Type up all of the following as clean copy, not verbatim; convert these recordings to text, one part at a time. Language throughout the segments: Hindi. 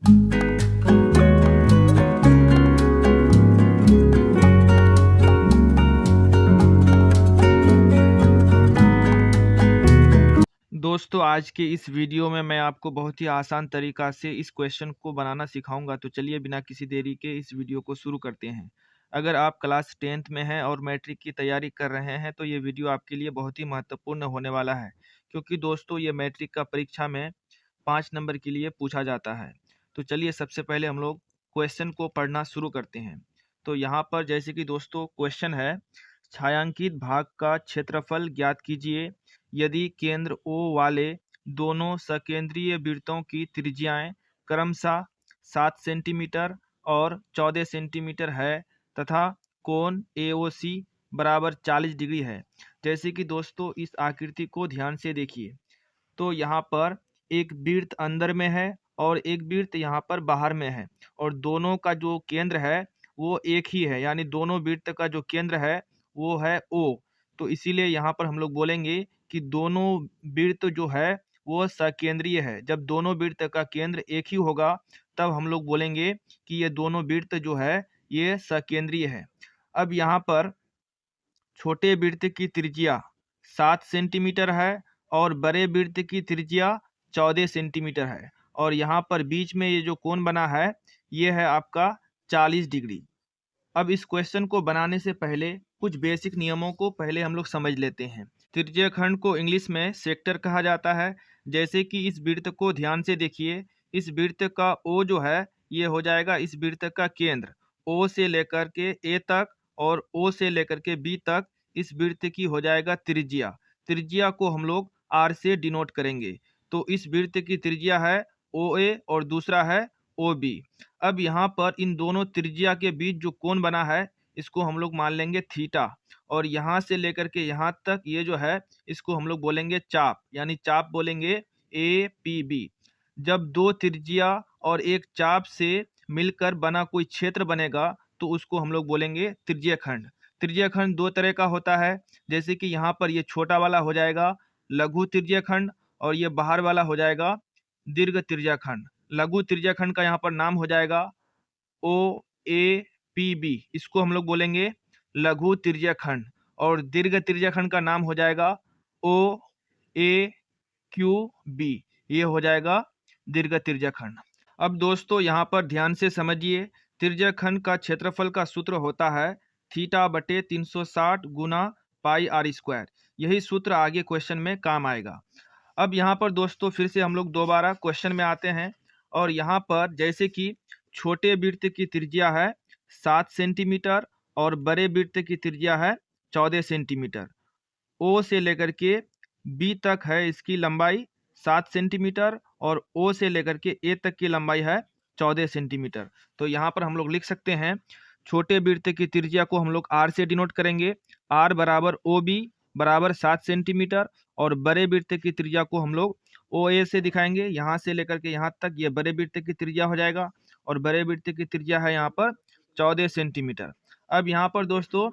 दोस्तों आज के इस वीडियो में मैं आपको बहुत ही आसान तरीका से इस क्वेश्चन को बनाना सिखाऊंगा। तो चलिए बिना किसी देरी के इस वीडियो को शुरू करते हैं। अगर आप क्लास 10th में हैं और मैट्रिक की तैयारी कर रहे हैं तो ये वीडियो आपके लिए बहुत ही महत्वपूर्ण होने वाला है, क्योंकि दोस्तों ये मैट्रिक का परीक्षा में 5 नंबर के लिए पूछा जाता है। तो चलिए सबसे पहले हम लोग क्वेश्चन को पढ़ना शुरू करते हैं। तो यहाँ पर जैसे कि दोस्तों क्वेश्चन है, छायांकित भाग का क्षेत्रफल ज्ञात कीजिए यदि केंद्र O वाले दोनों सकेंद्रीय वृत्तों की त्रिज्याएं क्रमशः 7 सेंटीमीटर और 14 सेंटीमीटर है तथा कोण AOC बराबर 40 डिग्री है। जैसे कि दोस्तों इस आकृति को ध्यान से देखिए, तो यहाँ पर एक वृत्त अंदर में है और एक वृत्त यहाँ पर बाहर में है, और दोनों का जो केंद्र है वो एक ही है, यानी दोनों वृत्त का जो केंद्र है वो है O। तो इसीलिए यहाँ पर हम लोग बोलेंगे कि दोनों वृत्त जो है वो सकेंद्रीय है। जब दोनों वृत्त का केंद्र एक ही होगा तब हम लोग बोलेंगे कि ये दोनों वृत्त जो है ये सकेंद्रीय है। अब यहाँ पर छोटे वृत्त की त्रिज्या 7 सेंटीमीटर है और बड़े वृत्त की त्रिज्या 14 सेंटीमीटर है, और यहाँ पर बीच में ये जो कोण बना है ये है आपका 40 डिग्री। अब इस क्वेश्चन को बनाने से पहले कुछ बेसिक नियमों को पहले हम लोग समझ लेते हैं। त्रिज्यीय खंड को इंग्लिश में सेक्टर कहा जाता है। जैसे कि इस वृत्त को ध्यान से देखिए, इस वृत्त का O जो है ये हो जाएगा इस वृत्त का केंद्र। O से लेकर के A तक और O से लेकर के B तक इस वृत्त की हो जाएगा त्रिज्या। त्रिज्या को हम लोग R से डिनोट करेंगे। तो इस वृत्त की त्रिज्या है OA और दूसरा है OB। अब यहाँ पर इन दोनों त्रिज्या के बीच जो कोण बना है इसको हम लोग मान लेंगे थीटा, और यहाँ से लेकर के यहाँ तक ये जो है इसको हम लोग बोलेंगे चाप, यानी चाप बोलेंगे APB। जब दो त्रिज्या और एक चाप से मिलकर बना कोई क्षेत्र बनेगा तो उसको हम लोग बोलेंगे त्रिज्यीय खंड। त्रिज्यीय खंड दो तरह का होता है, जैसे कि यहाँ पर ये छोटा वाला हो जाएगा लघु त्रिज्यीय खंड और ये बाहर वाला हो जाएगा दीर्घ त्रिज्यीय खंड। लघु त्रिज्यीय खंड का यहाँ पर नाम हो जाएगा OAPB, इसको हम लोग बोलेंगे लघु त्रिज्यीय खंड, और दीर्घ त्रिज्यीय खंड का नाम हो जाएगा OAQB, ये हो जाएगा दीर्घ त्रिज्यीय खंड। अब दोस्तों यहाँ पर ध्यान से समझिए, त्रिज्यीय खंड का क्षेत्रफल का सूत्र होता है थीटा बटे 360 गुना पाई आर स्क्वायर। यही सूत्र आगे क्वेश्चन में काम आएगा। अब यहाँ पर दोस्तों फिर से हम लोग दोबारा क्वेश्चन में आते हैं, और यहाँ पर जैसे कि छोटे वृत्त की त्रिज्या है 7 सेंटीमीटर और बड़े वृत्त की त्रिज्या है 14 सेंटीमीटर। O से लेकर के B तक है इसकी लंबाई 7 सेंटीमीटर और O से लेकर के A तक की लंबाई है 14 सेंटीमीटर। तो यहाँ पर हम लोग लिख सकते हैं छोटे वृत्त की त्रिज्या को हम लोग R से डिनोट करेंगे, R बराबर OB बराबर 7 सेंटीमीटर, और बड़े वृत्त की त्रिज्या को हम लोग OA से दिखाएंगे, यहाँ से लेकर के यहाँ तक ये बड़े वृत्त की त्रिज्या हो जाएगा, और बड़े वृत्त की त्रिज्या है यहाँ पर 14 सेंटीमीटर। अब यहाँ पर दोस्तों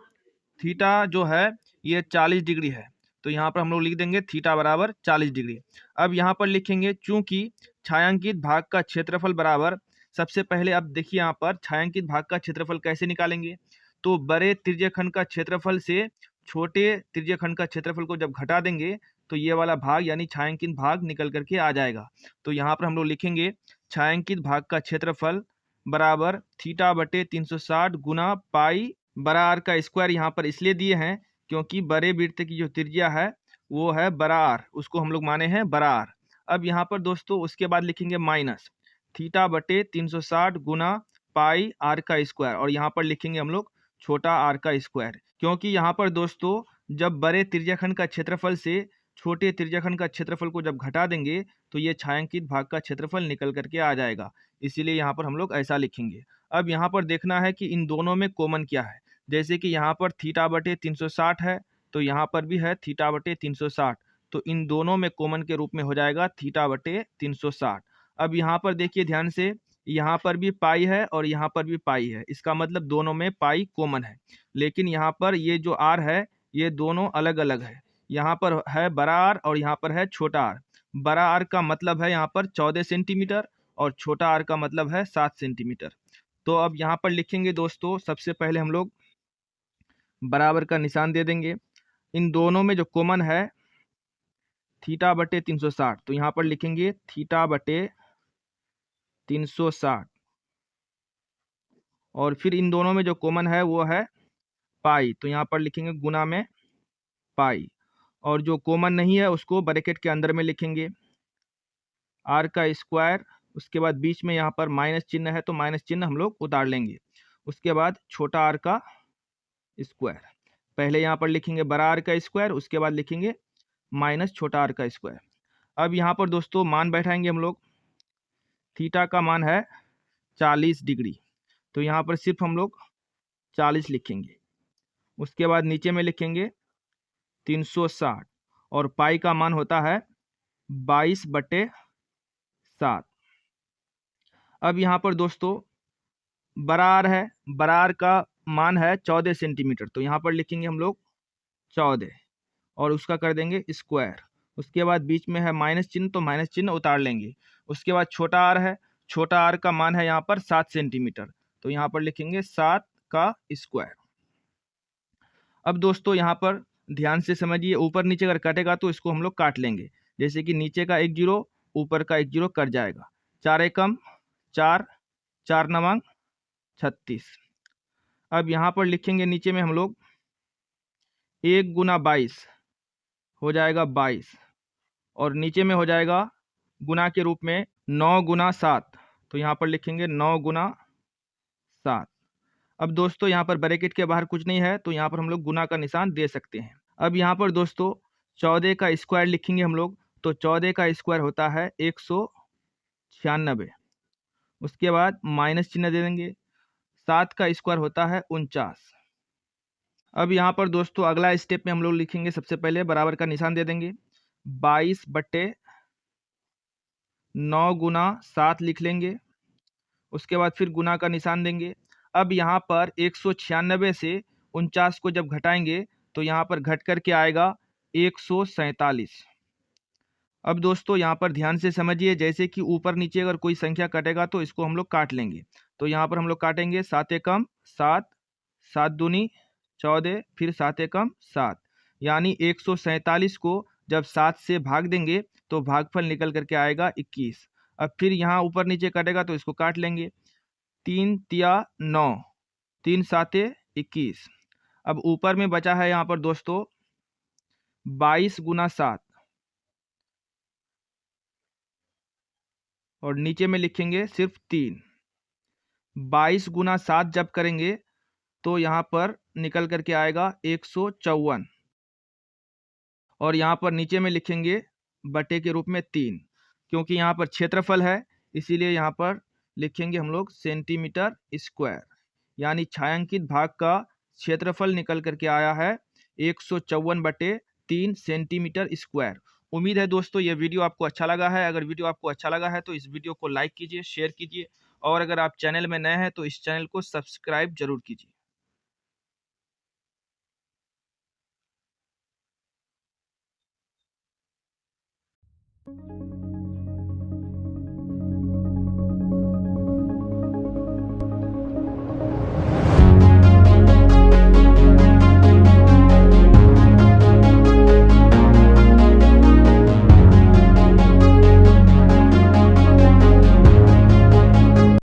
थीटा जो है ये 40 डिग्री है, तो यहाँ पर हम लोग लिख देंगे थीटा बराबर 40 डिग्री। अब यहाँ पर लिखेंगे चूंकि छायांकित भाग का क्षेत्रफल बराबर, सबसे पहले अब देखिए यहाँ पर छायांकित भाग का क्षेत्रफल कैसे निकालेंगे। तो बड़े त्रिज्यीय खंड का क्षेत्रफल से छोटे त्रिज्यीय खंड का क्षेत्रफल को जब घटा देंगे तो ये वाला भाग यानी छायांकित भाग निकल करके आ जाएगा। तो यहाँ पर हम लोग लिखेंगे छायांकित भाग का क्षेत्रफल बराबर थीटा बटे 360 गुना पाई बड़ा आर का स्क्वायर। यहाँ पर इसलिए दिए हैं क्योंकि बड़े वृत्त की जो त्रिज्या है वो है बड़ा आर, उसको हम लोग माने हैं बड़ा आर। अब यहाँ पर दोस्तों उसके बाद लिखेंगे माइनस थीटा बटे 360 गुना पाई आर का स्क्वायर, और यहाँ पर लिखेंगे हम लोग छोटा आर का स्क्वायर, क्योंकि यहाँ पर दोस्तों जब बड़े त्रिज्याखंड का क्षेत्रफल से छोटे त्रिज्याखंड का क्षेत्रफल को जब घटा देंगे तो ये छायांकित भाग का क्षेत्रफल निकल करके आ जाएगा, इसीलिए यहाँ पर हम लोग ऐसा लिखेंगे। अब यहाँ पर देखना है कि इन दोनों में कॉमन क्या है। जैसे कि यहाँ पर थीटा बटे 360 है तो यहाँ पर भी है थीटा बटे 360, तो इन दोनों में कॉमन के रूप में हो जाएगा थीटा बटे 360। अब यहाँ पर देखिए ध्यान से, यहाँ पर भी पाई है और यहाँ पर भी पाई है, इसका मतलब दोनों में पाई कॉमन है। लेकिन यहाँ पर ये जो आर है ये दोनों अलग अलग है, यहाँ पर है बड़ा आर और यहाँ पर है छोटा आर। बड़ा आर का मतलब है यहाँ पर 14 सेंटीमीटर और छोटा आर का मतलब है 7 सेंटीमीटर। तो अब यहाँ पर लिखेंगे दोस्तों, सबसे पहले हम लोग बराबर का निशान दे देंगे। इन दोनों में जो कॉमन है थीटा बटे 360, तो यहाँ पर लिखेंगे थीटा बटे 360। और फिर इन दोनों में जो कॉमन है वो है पाई, तो यहाँ पर लिखेंगे गुना में पाई। और जो कॉमन नहीं है उसको ब्रैकेट के अंदर में लिखेंगे आर का स्क्वायर। उसके बाद बीच में यहाँ पर माइनस चिन्ह है तो माइनस चिन्ह हम लोग उतार लेंगे। उसके बाद छोटा आर का स्क्वायर, पहले यहाँ पर लिखेंगे बड़ा आर का स्क्वायर, उसके बाद लिखेंगे माइनस छोटा आर का स्क्वायर। अब यहाँ पर दोस्तों मान बैठाएंगे हम लोग। थीटा का मान है 40 डिग्री, तो यहाँ पर सिर्फ हम लोग 40 लिखेंगे। उसके बाद नीचे में लिखेंगे 360 और पाई का मान होता है 22/7। अब यहाँ पर दोस्तों बड़ा आर है, बड़ा आर का मान है 14 सेंटीमीटर, तो यहाँ पर लिखेंगे हम लोग 14 और उसका कर देंगे स्क्वायर। उसके बाद बीच में है माइनस चिन्ह, तो माइनस चिन्ह उतार लेंगे। उसके बाद छोटा आर है, छोटा आर का मान है यहाँ पर 7 सेंटीमीटर, तो यहाँ पर लिखेंगे 7 का स्क्वायर। अब दोस्तों यहाँ पर ध्यान से समझिए, ऊपर नीचे अगर कटेगा तो इसको हम लोग काट लेंगे। जैसे कि नीचे का 1 जीरो, ऊपर का 1 जीरो कट जाएगा। 4 एकम 4, 4 नवांग 36। अब यहाँ पर लिखेंगे नीचे में हम लोग 1 गुना 22 हो जाएगा 22, और नीचे में हो जाएगा गुना के रूप में 9 गुना 7, तो यहाँ पर लिखेंगे 9 गुना 7। अब दोस्तों यहाँ पर ब्रैकेट के बाहर कुछ नहीं है तो यहाँ पर हम लोग गुना का निशान दे सकते हैं। अब यहाँ पर दोस्तों 14 का स्क्वायर लिखेंगे हम लोग, तो 14 का स्क्वायर होता है 196। उसके बाद माइनस चिन्ह दे देंगे। 7 का स्क्वायर होता है 49। अब यहाँ पर दोस्तों अगला स्टेप में हम लोग लिखेंगे, सबसे पहले बराबर का निशान दे देंगे। 22/9 गुना 7 लिख लेंगे। उसके बाद फिर गुना का निशान देंगे। अब यहाँ पर 196 से 49 को जब घटाएंगे तो यहाँ पर घट करके आएगा 147। अब दोस्तों यहाँ पर ध्यान से समझिए, जैसे कि ऊपर नीचे अगर कोई संख्या कटेगा तो इसको हम लोग काट लेंगे। तो यहाँ पर हम लोग काटेंगे 7 एकम 7, 7 दूनी 14, फिर 7 एकम 7, यानी 147 को जब 7 से भाग देंगे तो भागफल निकल करके आएगा 21। अब फिर यहाँ ऊपर नीचे कटेगा तो इसको काट लेंगे। 3 तिया 9, 3 साते 21। अब ऊपर में बचा है यहाँ पर दोस्तों 22 गुना 7, और नीचे में लिखेंगे सिर्फ 3। 22 गुना 7 जब करेंगे तो यहाँ पर निकल करके आएगा 154, और यहाँ पर नीचे में लिखेंगे बटे के रूप में 3, क्योंकि यहाँ पर क्षेत्रफल है इसीलिए यहाँ पर लिखेंगे हम लोग सेंटीमीटर स्क्वायर, यानी छायांकित भाग का क्षेत्रफल निकल करके आया है 154/3 सेंटीमीटर स्क्वायर। उम्मीद है दोस्तों ये वीडियो आपको अच्छा लगा है। अगर वीडियो आपको अच्छा लगा है तो इस वीडियो को लाइक कीजिए, शेयर कीजिए, और अगर आप चैनल में नए हैं तो इस चैनल को सब्सक्राइब जरूर कीजिए।